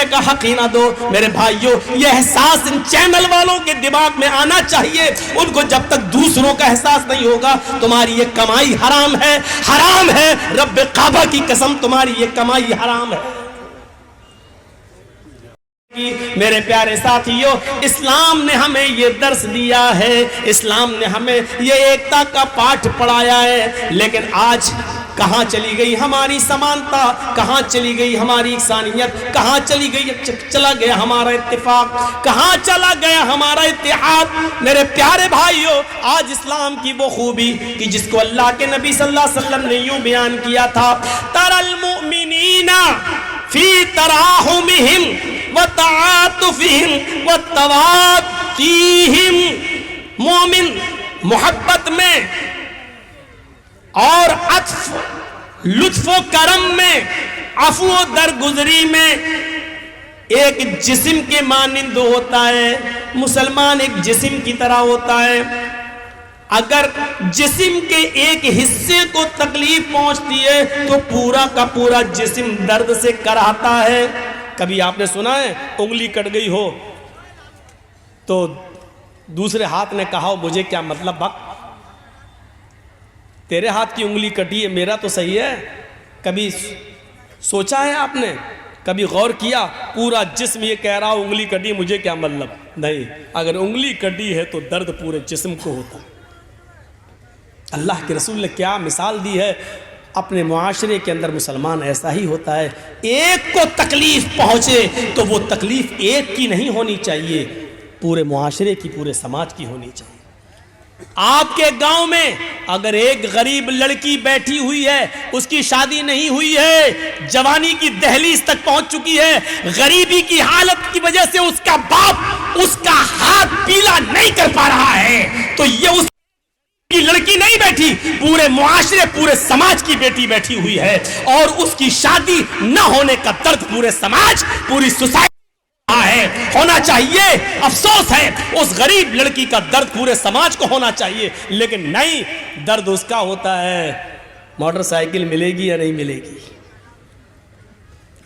نے کہا حق ہی نہ دو. میرے بھائیوں یہ احساس ان چینل والوں کے دماغ میں آنا چاہیے. ان کو جب تک دوسروں کا احساس نہیں ہوگا تمہاری یہ کمائی حرام ہے, حرام ہے. رب کعبہ کی قسم تمہاری یہ کمائی حرام ہے. میرے پیارے ساتھیوں, اسلام نے ہمیں یہ درس دیا ہے, اسلام نے ہمیں یہ ایکتا کا پاٹھ پڑھایا ہے. لیکن آج کہاں چلی گئی ہماری سمانتا, کہاں چلی گئی ہماری انسانیت, کہاں چلا گیا ہمارا اتفاق, کہاں چلا گیا ہمارا اتحاد. میرے پیارے بھائیوں, آج اسلام کی وہ خوبی کہ جس کو اللہ کے نبی صلی اللہ علیہ وسلم نے یوں بیان کیا تھا, تَرَى الْمُؤْمِنِينَ فِي تَرَاحُمِهِمْ وَتَعَاطُفِهِمْ وَتَوَادِّهِمْ. مومن محبت میں اور عطف لطف و کرم میں, عفو و درگزری میں ایک جسم کے مانند ہوتا ہے. مسلمان ایک جسم کی طرح ہوتا ہے. اگر جسم کے ایک حصے کو تکلیف پہنچتی ہے تو پورا کا پورا جسم درد سے کراہتا ہے. کبھی آپ نے سنا ہے انگلی کٹ گئی ہو تو دوسرے ہاتھ نے کہا ہو مجھے کیا مطلب بک, تیرے ہاتھ کی انگلی کٹی ہے میرا تو صحیح ہے. کبھی سوچا ہے آپ نے, کبھی غور کیا پورا جسم یہ کہہ رہا انگلی کٹی مجھے کیا مطلب نہیں. اگر انگلی کٹی ہے تو درد پورے جسم کو ہوتا. اللہ کے رسول نے کیا مثال دی ہے. اپنے معاشرے کے اندر مسلمان ایسا ہی ہوتا ہے. ایک کو تکلیف پہنچے تو وہ تکلیف ایک کی نہیں ہونی چاہیے, پورے معاشرے کی, پورے سماج کی ہونی چاہیے. آپ کے گاؤں میں اگر ایک غریب لڑکی بیٹھی ہوئی ہے, اس کی شادی نہیں ہوئی ہے, جوانی کی دہلیز تک پہنچ چکی ہے, غریبی کی حالت کی وجہ سے اس کا باپ اس کا ہاتھ پیلا نہیں کر پا رہا ہے, تو یہ اس کی لڑکی نہیں بیٹھی, پورے معاشرے پورے سماج کی بیٹی بیٹھی ہوئی ہے. اور اس کی شادی نہ ہونے کا درد پورے سماج پوری سوسائٹی ہے ہونا چاہیے. افسوس ہے اس غریب لڑکی کا درد پورے سماج کو ہونا چاہیے, لیکن نہیں, درد اس کا ہوتا ہے موٹر سائیکل ملے گی یا نہیں ملے گی,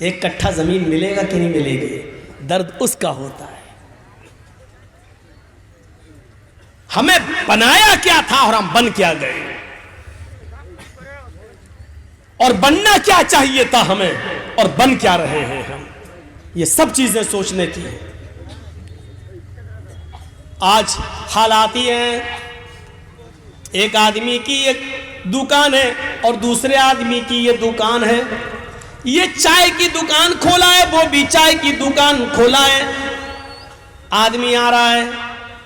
ایک کٹھا زمین ملے گا کہ نہیں ملے گی, درد اس کا ہوتا ہے. ہمیں بنایا کیا تھا اور ہم بن کیا گئے, اور بننا کیا چاہیے تھا ہمیں اور بن کیا رہے ہیں ہم. یہ سب چیزیں سوچنے کی ہیں. آج حالات یہ ہیں, ایک آدمی کی ایک دکان ہے اور دوسرے آدمی کی یہ دکان ہے. یہ چائے کی دکان کھولا ہے, وہ بھی چائے کی دکان کھولا ہے. آدمی آ رہا ہے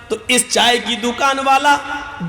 تو اس چائے کی دکان والا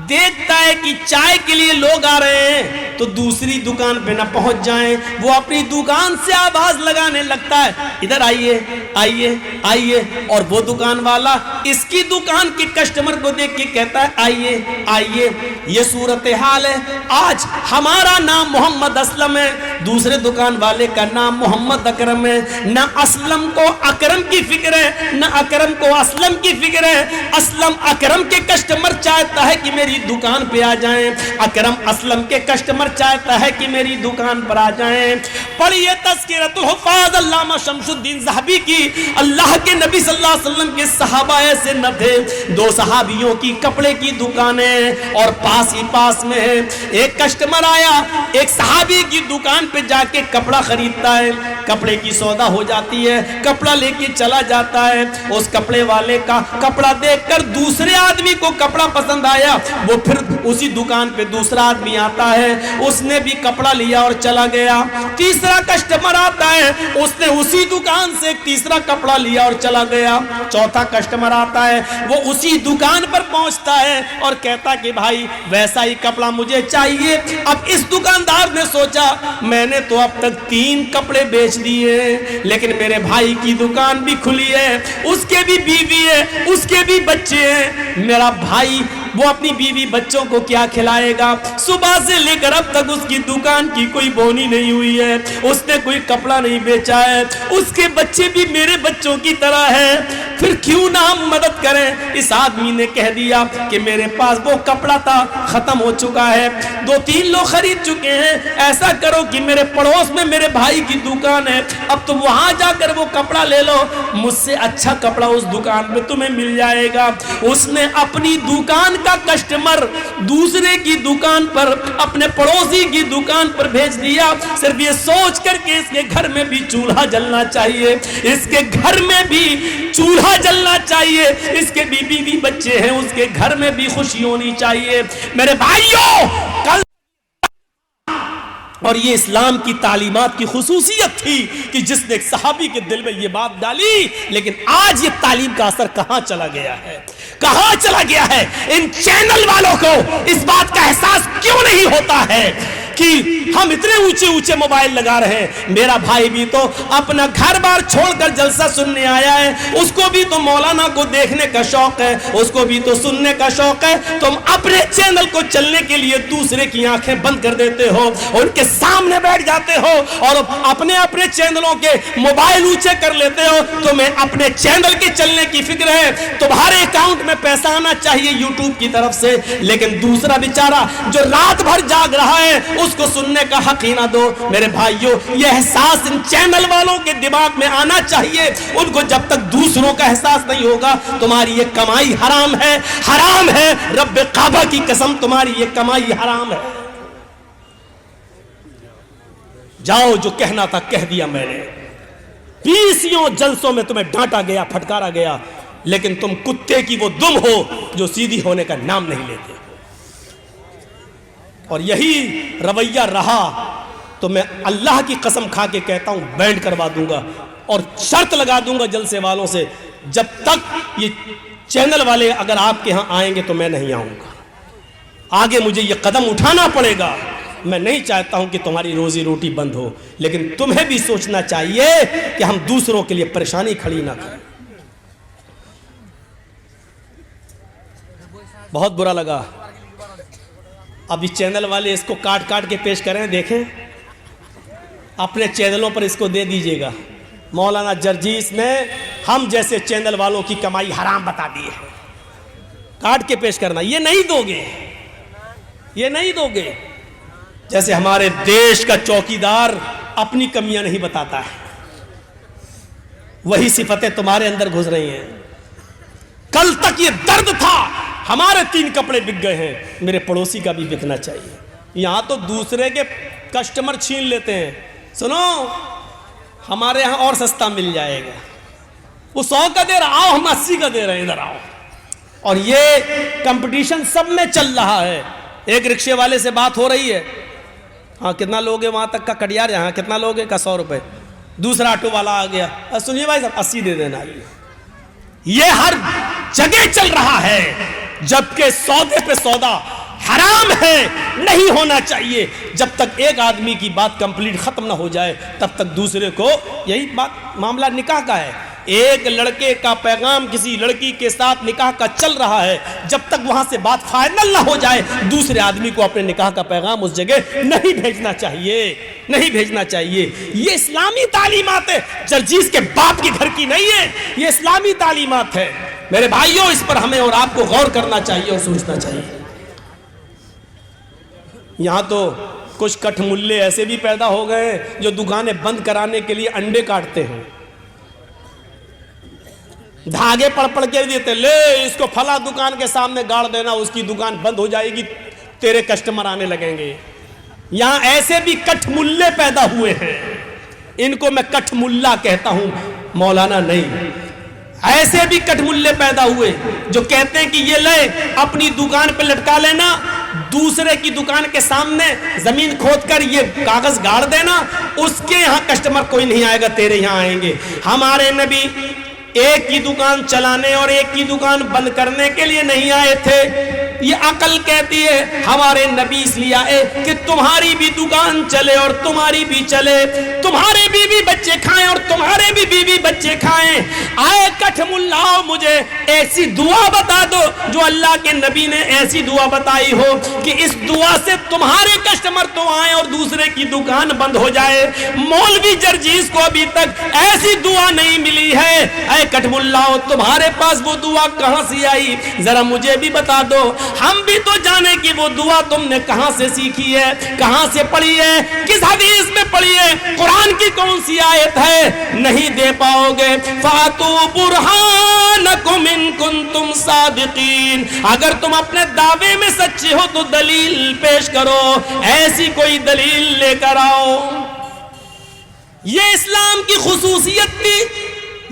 دیکھتا ہے کہ چائے کے لیے لوگ آ رہے ہیں تو دوسری دکان پہ نہ پہنچ جائیں, وہ اپنی دکان سے آواز لگانے لگتا ہے ادھر آئیے آئیے آئیے, اور وہ دکان والا اس کی دکان کے کسٹمر کو دیکھ کے کہتا ہے آئیے آئیے. یہ صورتحال ہے. آج ہمارا نام محمد اسلم ہے, دوسرے دکان والے کا نام محمد اکرم ہے. نہ اسلم کو اکرم کی فکر ہے, نہ اکرم کو اسلم کی فکر ہے. اسلم اکرم کے کسٹمر چاہتا ہے کہ میری دکان پہ آ جائیں, اکرم اسلم کے کسٹمر چاہتا ہے کہ میری دکان پر آ جائیں. پڑھیے تذکرۃ الحفاظ علامہ شمس الدین ذہبی کی. اللہ کے نبی صلی اللہ علیہ وسلم کے صحابہ ایسے نہ تھے, دو صحابیوں کی کپڑے کی دکانیں اور پاس ہی پاس میں ہے. ایک کسٹمر آیا, ایک صحابی کی دکان پہ جا کے کپڑا خریدتا ہے, کپڑے کی سودا ہو جاتی ہے, کپڑا لے کے چلا جاتا ہے. اس کپڑے والے کا کپڑا دیکھ کر دوسرے آدمی کو کپڑا پسند آیا, وہ پھر اسی دکان پہ دوسرا آدمی آتا ہے, اس نے بھی کپڑا لیا اور چلا گیا. تیسرا کسٹمر آتا ہے, اس نے اسی دکان سے ایک تیسرا کپڑا لیا اور چلا گیا. چوتھا کسٹمر آتا ہے, وہ اسی دکان پر پہنچتا ہے اور کہتا کہ بھائی ویسا ہی کپڑا مجھے چاہیے. اب اس دکاندار نے سوچا میں نے تو اب تک 3 کپڑے بیچ دیے, لیکن میرے بھائی کی دکان بھی کھلی ہے, اس کے بھی بیوی ہے, اس کے بھی بچے ہیں. میرا بھائی وہ اپنی بیوی بچوں کو کیا کھلائے گا؟ صبح سے لے کر اب تک اس کی دکان کی کوئی بونی نہیں ہوئی ہے, اس نے کوئی کپڑا نہیں بیچا ہے, اس کے بچے بھی میرے بچوں کی طرح ہیں. پھر کیوں نہ ہم مدد کریں. اس آدمی نے کہہ دیا کہ میرے پاس وہ کپڑا تھا ختم ہو چکا ہے, 2-3 لوگ خرید چکے ہیں, ایسا کرو کہ میرے پڑوس میں میرے بھائی کی دکان ہے, اب تم وہاں جا کر وہ کپڑا لے لو, مجھ سے اچھا کپڑا اس دکان پہ تمہیں مل جائے گا. اس نے اپنی دکان کا کسٹمر دوسرے کی دکان پر, اپنے پڑوسی کی دکان پر بھیج دیا, صرف یہ سوچ کر کہ اس کے گھر میں بھی چولہا جلنا چاہیے, اس کے گھر میں بھی چولہا جلنا چاہیے, اس کے بیوی بھی بچے ہیں, اس کے گھر میں بھی خوشی ہونی چاہیے. میرے بھائیوں, کل اور یہ اسلام کی تعلیمات کی خصوصیت تھی کہ جس نے ایک صحابی کے دل میں یہ بات ڈالی. لیکن آج یہ تعلیم کا اثر کہاں چلا گیا ہے, کہاں چلا گیا ہے؟ ان چینل والوں کو اس بات کا احساس کیوں نہیں ہوتا ہے کہ ہم اتنے اونچے اونچے موبائل لگا رہے ہیں. میرا بھائی بھی تو اپنا گھر بار چھوڑ کر جلسہ سننے آیا ہے, اس کو بھی تو مولانا کو دیکھنے کا شوق ہے, اس کو بھی تو سننے کا شوق ہے. تم اپنے چینل کو چلنے کے لیے دوسرے کی آنکھیں بند کر دیتے ہو, ان کے سامنے بیٹھ جاتے ہو اور اپنے اپنے چینلوں کے موبائل اونچے کر لیتے ہو. تمہیں اپنے چینل کے چلنے کی فکر ہے, تمہارے اکاؤنٹ میں پیسہ آنا چاہیے یوٹیوب کی طرف سے, لیکن دوسرا بیچارہ جو رات بھر جاگ رہا ہے اس کو سننے کا حق ہی نہ دو. میرے بھائیوں, یہ احساس ان چینل والوں کے دماغ میں آنا چاہیے. ان کو جب تک دوسروں کا احساس نہیں ہوگا, تمہاری یہ کمائی حرام ہے, حرام ہے, رب کعبہ کی قسم تمہاری یہ کمائی حرام ہے. جاؤ, جو کہنا تھا کہہ دیا میں نے. 20 جلسوں میں تمہیں ڈانٹا گیا, پھٹکارا گیا, لیکن تم کتے کی وہ دم ہو جو سیدھی ہونے کا نام نہیں لیتے. اور یہی رویہ رہا تو میں اللہ کی قسم کھا کے کہتا ہوں بینڈ کروا دوں گا اور شرط لگا دوں گا جلسے والوں سے, جب تک یہ چینل والے اگر آپ کے ہاں آئیں گے تو میں نہیں آؤں گا. آگے مجھے یہ قدم اٹھانا پڑے گا. میں نہیں چاہتا ہوں کہ تمہاری روزی روٹی بند ہو, لیکن تمہیں بھی سوچنا چاہیے کہ ہم دوسروں کے لیے پریشانی کھڑی نہ کریں. بہت برا لگا. اب یہ چینل والے اس کو کاٹ کاٹ کے پیش کریں, دیکھیں اپنے چینلوں پر اس کو دے دیجئے گا. مولانا جرجیس نے ہم جیسے چینل والوں کی کمائی حرام بتا دی ہے. کاٹ کے پیش کرنا, یہ نہیں دو گے, یہ نہیں دو گے. جیسے ہمارے دیش کا چوکیدار اپنی کمیاں نہیں بتاتا ہے, وہی صفتیں تمہارے اندر گھس رہی ہیں. کل تک یہ درد تھا, ہمارے 3 کپڑے بک گئے ہیں, میرے پڑوسی کا بھی بکنا چاہیے. یہاں تو دوسرے کے کسٹمر چھین لیتے ہیں. سنو, ہمارے یہاں اور سستا مل جائے گا. وہ 100 کا دے رہا, آؤ ہم 80 کا دے رہے ہیں, ادھر آؤ. اور یہ کمپٹیشن سب میں چل رہا ہے. ایک رکشے والے سے بات ہو رہی ہے, ہاں کتنا لوگے وہاں تک کا کٹیار, یہاں کتنا لوگے کا 100 روپے. دوسرا آٹو والا آ گیا, سنیے بھائی صاحب 80 دے دینا. یہ ہر جگہ چل رہا ہے, جبکہ سودے پہ سودا حرام ہے, نہیں ہونا چاہیے. جب تک ایک آدمی کی بات کمپلیٹ ختم نہ ہو جائے تب تک دوسرے کو, یہی بات معاملہ نکاح کا ہے. ایک لڑکے کا پیغام کسی لڑکی کے ساتھ نکاح کا چل رہا ہے, جب تک وہاں سے بات فائنل نہ ہو جائے دوسرے آدمی کو اپنے نکاح کا پیغام اس جگہ نہیں بھیجنا چاہیے, نہیں بھیجنا چاہیے. یہ اسلامی تعلیمات ہے, جرجیس کے باپ کے گھر کی نہیں ہے, یہ اسلامی تعلیمات ہے. میرے بھائیوں, اس پر ہمیں اور آپ کو غور کرنا چاہیے اور سوچنا چاہیے. یہاں تو کچھ کٹھ ملے ایسے بھی پیدا ہو گئے ہیں جو دکانیں بند کرانے کے لیے انڈے کاٹتے ہیں, دھاگے پڑ کے دیتے, لے اس کو فلاں دکان کے سامنے گاڑ دینا, اس کی دکان بند ہو جائے گی, تیرے کسٹمر آنے لگیں گے. یہاں ایسے بھی کٹھ ملے پیدا ہوئے ہیں, ان کو میں کٹھ ملا کہتا ہوں, مولانا نہیں. ایسے بھی کٹھ ملے پیدا ہوئے جو کہتے ہیں کہ یہ لے اپنی دکان پہ لٹکا لینا, دوسرے کی دکان کے سامنے زمین کھود کر یہ کاغذ گاڑ دینا, اس کے یہاں کسٹمر کوئی نہیں آئے گا, تیرے یہاں آئیں گے. ہمارے نبی ایک کی دکان چلانے اور ایک کی دکان بند کرنے کے لیے نہیں آئے تھے, یہ عقل کہتی ہے ہمارے نبی اس لیے آئے کہ تمہاری بھی دکان چلے اور تمہاری بھی چلے، تمہارے بیوی بچے کھائیں اور تمہارے بھی بیوی بچے کھائیں۔ آئے کٹھ ملاؤ مجھے ایسی دعا بتا دو جو اللہ کے نبی نے ایسی دعا بتائی ہو کہ اس دعا سے تمہارے کسٹمر تو آئیں اور دوسرے کی دکان بند ہو جائے۔ مولوی جرجیز کو ابھی تک ایسی دعا نہیں ملی ہے۔ اے کٹھ ملاؤ تمہارے پاس وہ دعا کہاں سے آئی؟ ذرا مجھے بھی بتا دو، ہم بھی تو جانے کہ وہ دعا تم نے کہاں سے سیکھی ہے، کہاں سے پڑھی ہے، کس حدیث میں پڑھی ہے، قرآن کی کون سی آیت ہے؟ نہیں دے پاؤ گے۔ فَاتُوا بُرْهَانَكُمْ إِن كُنتُمْ صَادِقِينَ، اگر تم اپنے دعوے میں سچے ہو تو دلیل پیش کرو، ایسی کوئی دلیل لے کر آؤ۔ یہ اسلام کی خصوصیت تھی،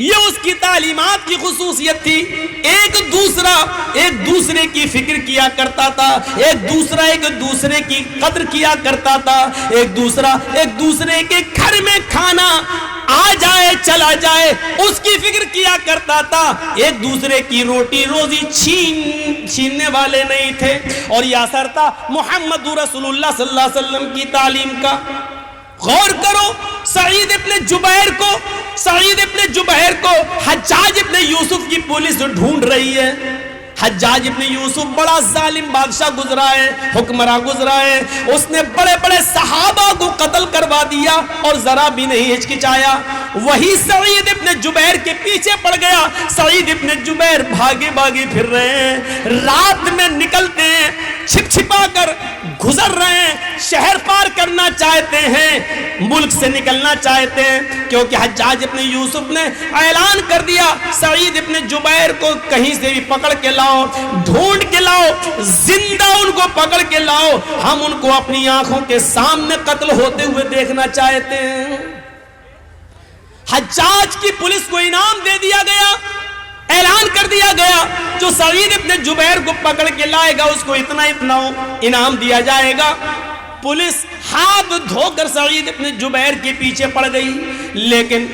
یہ اس کی تعلیمات کی خصوصیت تھی۔ ایک دوسرے کی فکر کیا کرتا تھا، ایک دوسرے کی قدر کیا کرتا تھا، ایک دوسرے کے گھر میں کھانا آ جائے چلا جائے اس کی فکر کیا کرتا تھا، ایک دوسرے کی روٹی روزی چھیننے والے نہیں تھے۔ اور یہ اثر تھا محمد رسول اللہ صلی اللہ علیہ وسلم کی تعلیم کا۔ غور کرو، سعید ابن جبیر کو حجاج ابن یوسف کی پولیس ڈھونڈ رہی ہے۔ حجاج ابن یوسف بڑا ظالم بادشاہ گزرا ہے، حکمراں گزرا ہے، اس نے بڑے بڑے صحابہ کو قتل کروا دیا اور ذرا بھی نہیں ہچکچایا۔ وہی سعید ابن جبیر کے پیچھے پڑ گیا۔ سعید ابن جبیر بھاگے پھر رہے ہیں، رات میں نکلتے ہیں، چھپ چھپا کر گزر رہے ہیں، شہر پار کرنا چاہتے ہیں، ملک سے نکلنا چاہتے ہیں، کیونکہ حجاج ابن یوسف نے اعلان کر دیا سعید ابن جبیر کو کہیں سے بھی پکڑ کے لاؤ، ڈھونڈ کے لاؤ، زندہ ان کو پکڑ کے لاؤ، ہم ان کو اپنی آنکھوں کے سامنے قتل ہوتے ہوئے دیکھنا چاہتے ہیں۔ حجاج کی پولیس کو انعام دے دیا گیا، اعلان کر دیا گیا جو سعید ابن جبیر کو پکڑ کے لائے گا اس کو اتنا انعام دیا جائے گا۔ پولیس ہاتھ دھو کر سعید ابن جبیر کے پیچھے پڑ گئی، لیکن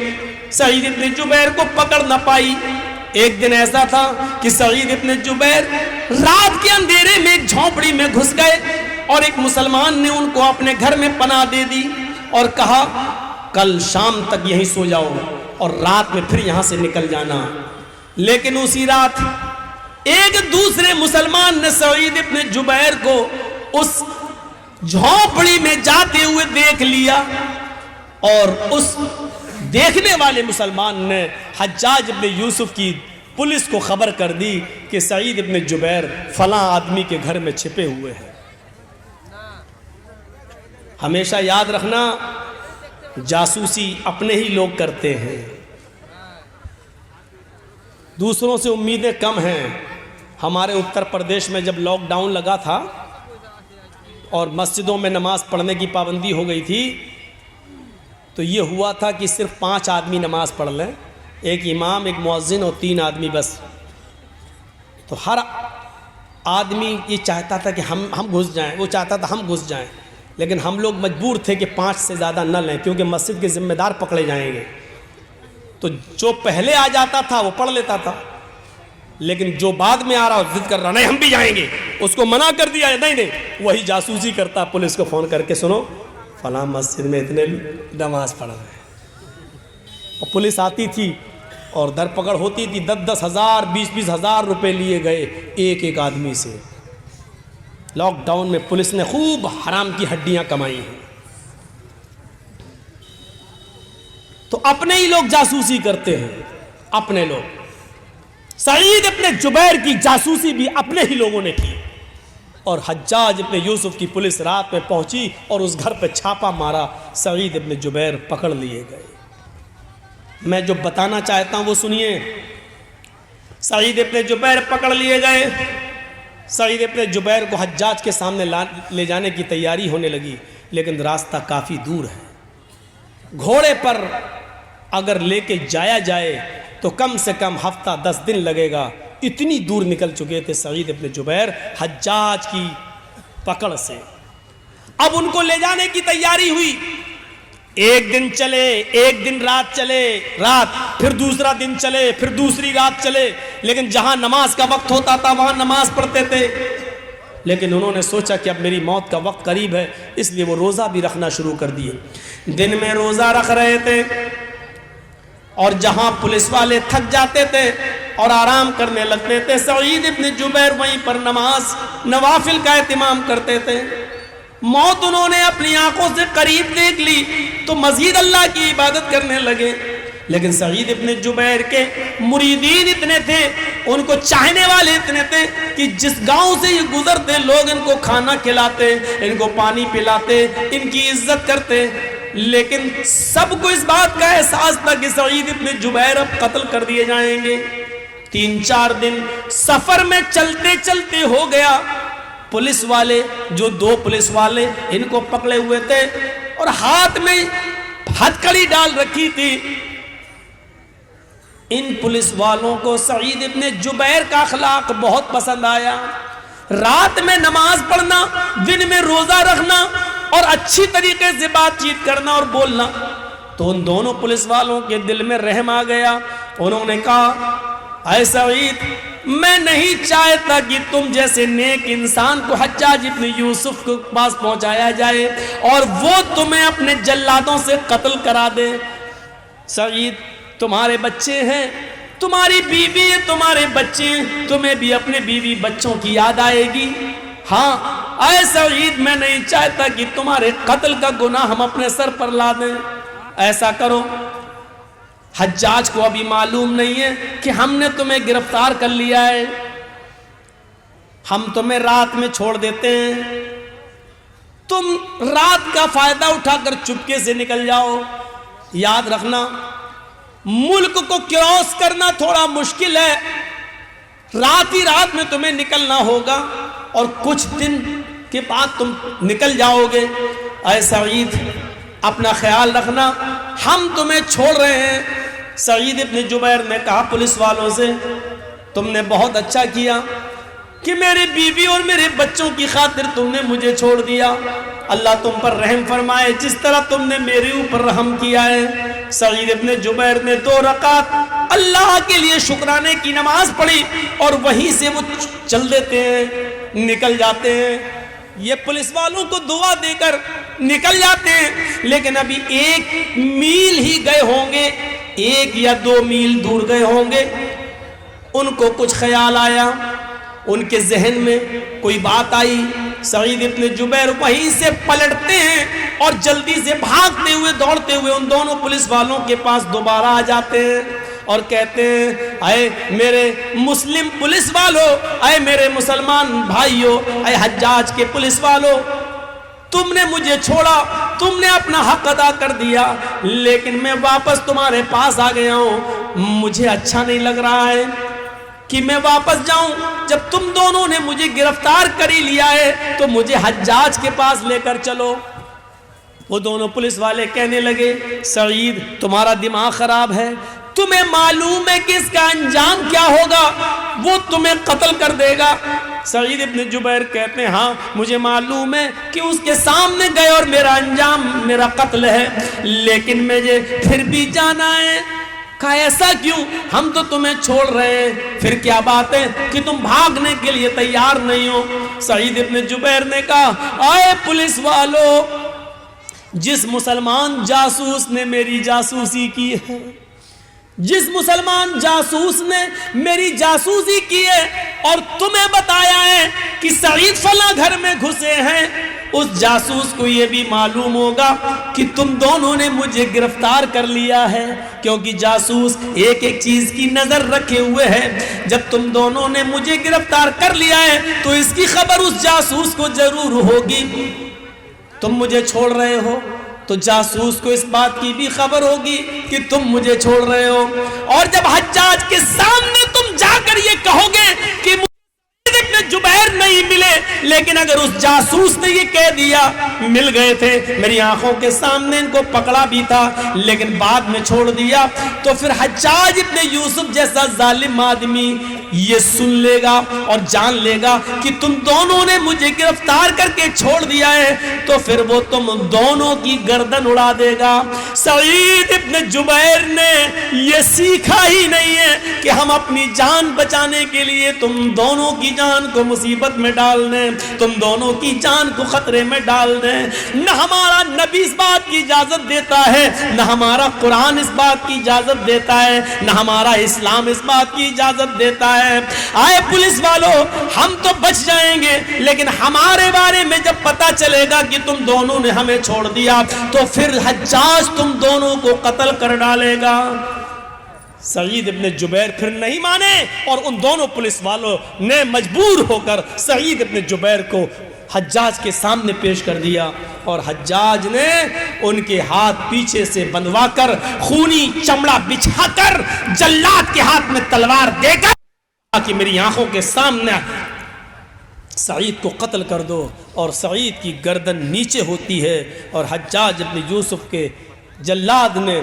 سعید ابن جبیر کو پکڑ نہ پائی۔ ایک دن ایسا تھا کہ سعید ابن جبیر رات کے اندھیرے میں ایک جھونپڑی میں گھس گئے اور ایک مسلمان نے ان کو اپنے گھر میں پناہ دے دی اور کہا کل شام تک یہیں سو جاؤ اور رات میں پھر یہاں سے نکل جانا۔ لیکن اسی رات ایک دوسرے مسلمان نے سعید ابن جبیر کو اس جھونپڑی میں جاتے ہوئے دیکھ لیا اور اس دیکھنے والے مسلمان نے حجاج ابن یوسف کی پولیس کو خبر کر دی کہ سعید ابن جبیر فلاں آدمی کے گھر میں چھپے ہوئے ہیں۔ ہمیشہ یاد رکھنا، جاسوسی اپنے ہی لوگ کرتے ہیں، دوسروں سے امیدیں کم ہیں۔ ہمارے اتر پردیش میں جب لاک ڈاؤن لگا تھا اور مسجدوں میں نماز پڑھنے کی پابندی ہو گئی تھی تو یہ ہوا تھا کہ صرف 5 آدمی نماز پڑھ لیں، ایک امام، ایک مؤذن اور 3 آدمی بس۔ تو ہر آدمی یہ چاہتا تھا کہ ہم گھس جائیں، وہ چاہتا تھا ہم گھس جائیں، لیکن ہم لوگ مجبور تھے کہ 5 سے زیادہ نہ لیں کیونکہ مسجد کے ذمہ دار پکڑے جائیں گے۔ تو جو پہلے آ جاتا تھا وہ پڑھ لیتا تھا، لیکن جو بعد میں آ رہا اور ضد کر رہا نہیں ہم بھی جائیں گے، اس کو منع کر دیا، نہیں وہی جاسوسی کرتا، پولیس کو فون کر کے سنو فلاں مسجد میں اتنے نماز پڑھ رہے ہیں، اور پولیس آتی تھی اور در پکڑ ہوتی تھی، 10 ہزار 20 ہزار روپے لیے گئے ایک آدمی سے۔ لاک ڈاؤن میں پولیس نے خوب حرام کی ہڈیاں کمائی ہیں۔ تو اپنے ہی لوگ جاسوسی کرتے ہیں، اپنے لوگ۔ سعید ابن جبیر کی جاسوسی بھی اپنے ہی لوگوں نے کی، اور حجاج ابن یوسف کی پولیس رات میں پہنچی اور اس گھر پہ چھاپا مارا، سعید ابن جبیر پکڑ لیے گئے۔ میں جو بتانا چاہتا ہوں وہ سنیے۔ سعید ابن جبیر پکڑ لیے گئے، سعید ابن جبیر کو حجاج کے سامنے لے جانے کی تیاری ہونے لگی، لیکن راستہ کافی دور ہے، گھوڑے پر اگر لے کے جایا جائے تو کم سے کم ہفتہ 10 دن لگے گا، اتنی دور نکل چکے تھے سعید ابن جبیر حجاج کی پکڑ سے۔ اب ان کو لے جانے کی تیاری ہوئی، ایک دن چلے، ایک دن رات چلے، رات پھر دوسرا دن چلے، پھر دوسری رات چلے، لیکن جہاں نماز کا وقت ہوتا تھا وہاں نماز پڑھتے تھے، لیکن انہوں نے سوچا کہ اب میری موت کا وقت قریب ہے، اس لیے وہ روزہ بھی رکھنا شروع کر دیے۔ دن میں روزہ رکھ رہے تھے، اور جہاں پولیس والے تھک جاتے تھے اور آرام کرنے لگتے تھے، سعید ابن جبیر وہیں پر نماز نوافل کا اہتمام کرتے تھے۔ موت انہوں نے اپنی آنکھوں سے قریب دیکھ لی تو مزید اللہ کی عبادت کرنے لگے، لیکن سعید ابن جبیر کے مریدین اتنے تھے، ان کو چاہنے والے اتنے تھے کہ جس گاؤں سے یہ گزرتے لوگ ان کو کھانا کھلاتے، ان کو پانی پلاتے، ان کی عزت کرتے، لیکن سب کو اس بات کا احساس تھا کہ سعید ابن جبیر اب قتل کر دیے جائیں گے۔ 3-4 دن سفر میں چلتے چلتے ہو گیا۔ پولیس والے، جو 2 پولیس والے ان کو پکڑے ہوئے تھے اور ہاتھ میں ہتھکڑی ڈال رکھی تھی، ان پولیس والوں کو سعید ابن جبیر کا اخلاق بہت پسند آیا۔ رات میں نماز پڑھنا، دن میں روزہ رکھنا اور اچھی طریقے سے بات چیت کرنا اور بولنا، تو ان دونوں پولیس والوں کے دل میں رحم آ گیا۔ انہوں نے کہا، اے سعید، میں نہیں چاہتا کہ تم جیسے نیک انسان کو حجاج ابن یوسف کے پاس پہنچایا جائے اور وہ تمہیں اپنے جلادوں سے قتل کرا دے۔ سعید، تمہارے بچے ہیں، تمہاری بیوی ہے، تمہارے بچے ہیں، تمہیں بھی اپنے بیوی بچوں کی یاد آئے گی۔ ہاں اے سعید، میں نہیں چاہتا کہ تمہارے قتل کا گناہ ہم اپنے سر پر لا دیں۔ ایسا کرو، حجاج کو ابھی معلوم نہیں ہے کہ ہم نے تمہیں گرفتار کر لیا ہے، ہم تمہیں رات میں چھوڑ دیتے ہیں، تم رات کا فائدہ اٹھا کر چپکے سے نکل جاؤ۔ یاد رکھنا، ملک کو کراس کرنا تھوڑا مشکل ہے، رات ہی رات میں تمہیں نکلنا ہوگا اور کچھ دن کے بعد تم نکل جاؤ گے۔ اے سعید، اپنا خیال رکھنا، ہم تمہیں چھوڑ رہے ہیں۔ سعید ابن جبیر نے کہا پولیس والوں سے، تم نے بہت اچھا کیا کہ میری بیوی اور میرے بچوں کی خاطر تم نے مجھے چھوڑ دیا، اللہ تم پر رحم فرمائے جس طرح تم نے میرے اوپر رحم کیا ہے۔ سعید ابن جبیر نے 2 رکعت اللہ کے لیے شکرانے کی نماز پڑھی اور وہیں سے وہ چل دیتے ہیں، نکل جاتے ہیں۔ یہ پولیس والوں کو دعا دے کر نکل جاتے ہیں، لیکن ابھی 1 میل ہی گئے ہوں گے، 1 یا 2 میل دور گئے ہوں گے، ان کو کچھ خیال آیا، ان کے ذہن میں کوئی بات آئی۔ سعید ابن جبیر وہیں سے پلٹتے ہیں اور جلدی سے بھاگتے ہوئے دوڑتے ہوئے ان دونوں پولیس والوں کے پاس دوبارہ آ جاتے ہیں اور کہتے ہیں، اے میرے مسلم پولیس والو، اے میرے مسلمان بھائیو، اے حجاج کے پولیس والو، تم نے مجھے چھوڑا، تم نے اپنا حق ادا کر دیا، لیکن میں واپس تمہارے پاس آ گیا ہوں، مجھے اچھا نہیں لگ رہا ہے کہ میں واپس جاؤں، جب تم دونوں نے مجھے گرفتار کر ہی لیا ہے تو مجھے حجاج کے پاس لے کر چلو۔ وہ دونوں پولیس والے کہنے لگے، سعید، تمہارا دماغ خراب ہے، تمہیں معلوم ہے کہ اس کا انجام کیا ہوگا، وہ تمہیں قتل کر دے گا۔ سعید ابن جبیر کہتے ہیں، ہاں مجھے معلوم ہے کہ اس کے سامنے گئے اور میرا انجام میرا قتل ہے، لیکن مجھے پھر بھی جانا ہے۔ کہا ایسا کیوں؟ ہم تو تمہیں چھوڑ رہے ہیں، پھر کیا بات ہے کہ تم بھاگنے کے لیے تیار نہیں ہو؟ سعید ابن جبیر نے کہا، اے پولیس والو، جس مسلمان جاسوس نے میری جاسوسی کی ہے، جس مسلمان جاسوس نے میری جاسوسی کی ہے اور تمہیں بتایا ہے کہ سعید فلاں گھر میں گھسے ہیں، اس جاسوس کو یہ بھی معلوم ہوگا کہ تم دونوں نے مجھے گرفتار کر لیا ہے، کیونکہ جاسوس ایک ایک چیز کی نظر رکھے ہوئے ہے۔ جب تم دونوں نے مجھے گرفتار کر لیا ہے تو اس کی خبر اس جاسوس کو ضرور ہوگی۔ تم مجھے چھوڑ رہے ہو تو جاسوس کو اس بات کی بھی خبر ہوگی کہ تم مجھے چھوڑ رہے ہو، اور جب حجاج کے سامنے تم جا کر یہ کہو گے کہ جبیر نہیں ملے، لیکن اگر اس جاسوس نے یہ کہہ دیا مل گئے تھے، میری آنکھوں کے سامنے ان کو پکڑا بھی تھا لیکن بعد میں چھوڑ دیا، تو پھر حجاج ابن یوسف جیسا ظالم آدمی یہ سن لے گا اور جان لے گا کہ تم دونوں نے مجھے گرفتار کر کے چھوڑ دیا ہے، تو پھر وہ تم دونوں کی گردن اڑا دے گا۔ سعید ابن جبیر نے یہ سیکھا ہی نہیں ہے کہ ہم اپنی جان بچانے کے لیے تم دونوں کی جان کو کو مصیبت میں ڈال دیں، تم دونوں کی جان کو خطرے میں ڈال دیں۔ نہ ہمارا نبی اس بات کی اجازت دیتا ہے، نہ ہمارا قرآن اس بات کی اجازت دیتا ہے، نہ ہمارا اسلام اس بات کی اجازت دیتا ہے۔ آئے پولیس والوں، ہم تو بچ جائیں گے، لیکن ہمارے بارے میں جب پتا چلے گا کہ تم دونوں نے ہمیں چھوڑ دیا تو پھر حجاج تم دونوں کو قتل کر ڈالے گا۔ سعید ابن جبیر پھر نہیں مانے اور ان دونوں پولیس والوں نے مجبور ہو کر سعید ابن جبیر کو حجاج کے سامنے پیش کر دیا، اور حجاج نے ان کے ہاتھ پیچھے سے بندھوا کر خونی چمڑا بچھا کر جلاد کے ہاتھ میں تلوار دے کر کہ میری آنکھوں کے سامنے سعید کو قتل کر دو، اور سعید کی گردن نیچے ہوتی ہے، اور حجاج ابن یوسف کے جلاد نے